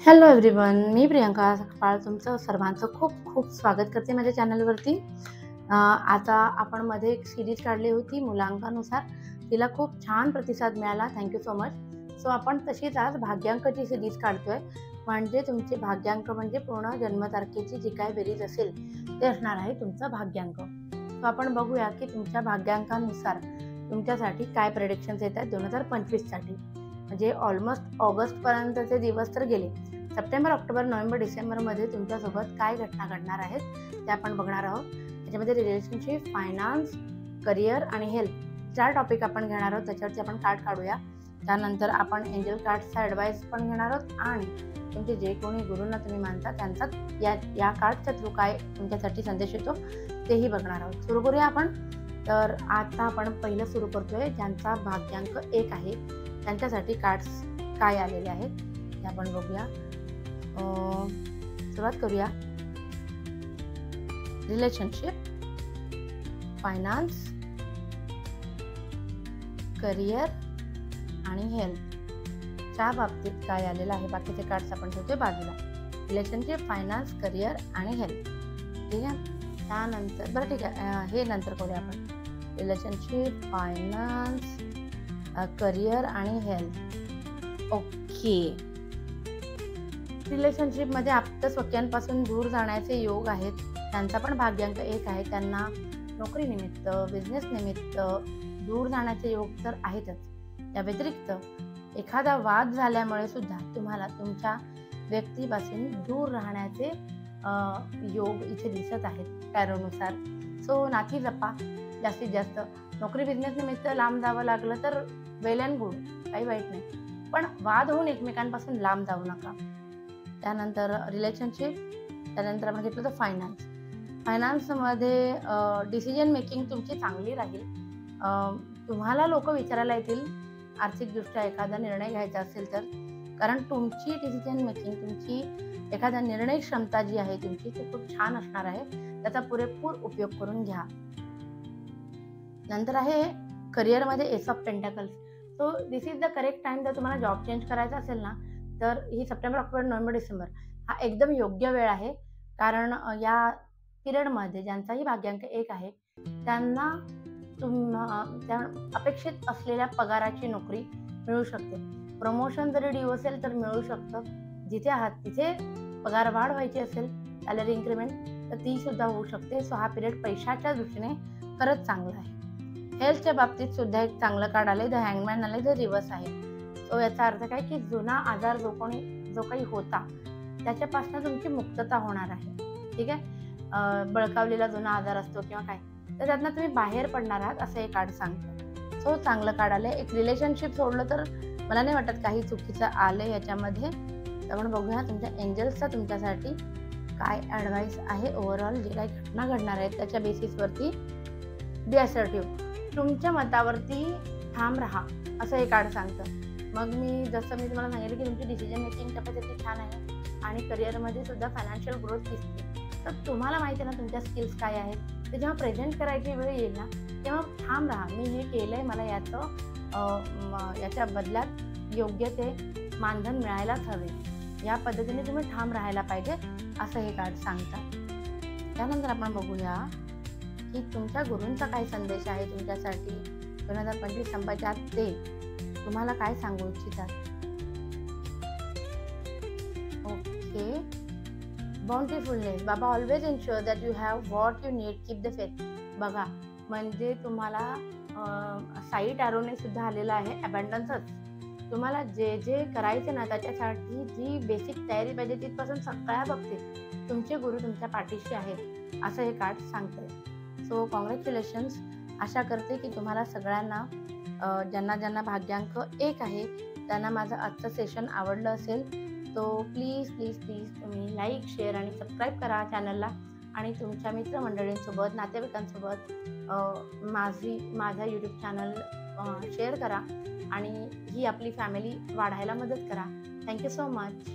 Hello everyone, मी प्रियंका सखपाळ तुमचं सर्वांचं खूप खूप स्वागत करते माझ्या चॅनलवरती. आता आपण मध्ये एक सिरीज काढली होती मुलांकानुसार. तिला खूप छान प्रतिसाद मिळाला, थँक्यू सो मच. सो आपण तशीच आज भाग्यांकची सिरीज काढतोय. म्हणजे तुमचे भाग्यांक म्हणजे पूर्ण जन्मतारखेची जी काय बेरीज असेल ते असणार आहे तुमचं भाग्यांक. सो आपण बघूया की तुमच्या भाग्यांकानुसार तुमच्यासाठी काय प्रेडिक्शन्स येत आहेत 2025 साठी. म्हणजे ऑलमोस्ट ऑगस्टपर्यंतचे दिवस तर गेले. सप्टेंबर, ऑक्टोबर, नोव्हेंबर, डिसेंबरमध्ये तुमच्यासोबत काय घटना घडणार आहेत ते आपण बघणार आहोत. त्याच्यामध्ये रिलेशनशिप, फायनान्स, करिअर आणि हेल्थ 4 टॉपिक आपण घेणार आहोत. त्याच्यावरती आपण कार्ड काढूया. त्यानंतर आपण एंजल कार्डचा ॲडवाईस पण घेणार आहोत आणि तुमचे जे कोणी गुरूंना तुम्ही मानता त्यांचा या कार्डच्या थ्रू काय तुमच्यासाठी संदेश येतो तेही बघणार आहोत. सुरू करूया आपण. तर आता आपण पहिलं सुरू करतोय ज्यांचा भाग्यांक 1 आहे त्यांच्यासाठी कार्ड्स काय आलेले आहेत ते आपण बघूया. सुरुवात करूया. रिलेशनशिप, फायनान्स, करिअर आणि हेल्थच्या बाबतीत काय आलेलं आहे. बाकीचे कार्ड्स आपण ठेवतोय बाजूला. रिलेशनशिप, फायनान्स, करिअर आणि हेल्थ. ठीक आहे. त्यानंतर बरं ठीक आहे, हे नंतर करूया आपण. रिलेशनशिप, फायनान्स, करिअर आणि हेल्थ. ओके. रिलेशनशिपमध्ये आप्तस्वकीयांपासून दूर जाण्याचे योग आहेत. त्यांचा पण भाग्यांक 1 आहे. त्यांना नोकरीनिमित्त, बिझनेस निमित्त दूर जाण्याचे योग तर आहेतच. या व्यतिरिक्त एखादा वाद झाल्यामुळे सुद्धा तुम्हाला तुमच्या व्यक्तीपासून दूर राहण्याचे योग इथे दिसत आहेत टॅरोनुसार. सो नाती जपा जास्तीत जास्त. नोकरी बिझनेस निमित्त लांब जावं लागलं तर वेल अँड गुड, काही वाईट नाही, पण वाद होऊन एकमेकांपासून लांब जाऊ नका. त्यानंतर रिलेशनशिप, त्यानंतर आपण घेतलं तर फायनान्समध्ये डिसिजन मेकिंग तुमची चांगली राहील. तुम्हाला लोक विचारायला येतील आर्थिकदृष्ट्या एखादा निर्णय घ्यायचा असेल तर, कारण तुमची डिसिजन मेकिंग, तुमची एखादा निर्णय क्षमता जी आहे तुमची ती खूप छान असणार आहे. त्याचा पुरेपूर उपयोग करून घ्या. नंतर आहे करिअरमध्ये S of pentacles. So this is the correct time. जर तुम्हाला जॉब चेंज करायचा असेल ना तर ही सप्टेंबर, ऑक्टोबर, नोव्हेंबर, डिसेंबर हा एकदम योग्य वेळ आहे. कारण या पिरियडमध्ये ज्यांचाही भाग्यांक 1 आहे त्यांना त्या अपेक्षित असलेल्या पगाराची नोकरी मिळू शकते. प्रमोशन जरी ड्यू असेल तर मिळू शकतं. जिथे आहात तिथे पगार वाढ व्हायची असेल, सॅलरी इन्क्रीमेंट, तर ती सुद्धा होऊ शकते. सो हा पिरियड पैशाच्या दृष्टीने खरंच चांगला आहे. हेल्थच्या बाबतीत सुद्धा एक चांगलं कार्ड आले, द हँगमॅन आले, द रिव्हर्स आहे. तो याचा अर्थ काय की जुना आजार जो काही होता त्याच्यापासून तुमची मुक्तता होणार आहे. ठीक आहे. बळकावलेला जुना आजार असतो किंवा काय, तर त्यातनं तुम्ही बाहेर पडणार आहात असं हे कार्ड सांगतं. सो चांगलं कार्ड आलं. एक रिलेशनशिप सोडलं तर मला नाही वाटत काही चुकीचं आलं याच्यामध्ये. आपण बघूया तुमच्या एंजल्सचा तुमच्यासाठी काय ॲडवाईस आहे. ओव्हरऑल जे काही घटना घडणार आहेत त्याच्या बेसिसवरती बी असर्टिव्ह, तुमच्या मतावरती ठाम राहा असं हे कार्ड सांगतं. मग जसं मी तुम्हाला सांगितलं की तुमची डिसिजन मेकिंग कॅपॅसिटी छान आहे आणि करिअरमध्ये सुद्धा फायनान्शियल ग्रोथ दिसते. तर तुम्हाला माहिती आहे ना तुमच्या स्किल्स काय आहेत. ते जेव्हा प्रेझेंट करायची वेळ येईल ना तेव्हा ठाम राहा. मी हे केलंय, मला याच्या बदल्यात योग्य ते मानधन मिळायलाच हवे. या पद्धतीने तुम्ही ठाम राहायला पाहिजे असं हे कार्ड सांगतात. त्यानंतर आपण बघूया की तुमच्या गुरूंचा काय संदेश आहे तुमच्यासाठी 2025 संपायच्या आत. ते तुम्हाला काय सांगू इच्छितात. Okay. Bountifulness. Baba always insure that you have what you need, keep the faith. बघा, म्हणजे तुम्हाला साई टॅरोने सुद्धा आलेलं आहे अबंडन्सच. तुम्हाला जे जे करायचं ना त्याच्यासाठी जी बेसिक तयारी पाहिजे तिथपासून सगळ्या बाबतीत तुमचे गुरु तुमच्या पाठीशी आहेत असं हे कार्ड सांगतंय. So congratulations. आशा करते की तुम्हाला सगळ्यांना ज्यांना भाग्यांक 1 आहे त्यांना माझं आजचं सेशन आवडलं असेल. तो प्लीज तुम्ही लाईक, शेअर आणि सबस्क्राईब करा चॅनलला आणि तुमच्या मित्रमंडळींसोबत, नातेवाईकांसोबत माझा यूट्यूब चॅनल शेअर करा आणि ही आपली फॅमिली वाढायला मदत करा. Thank you so much.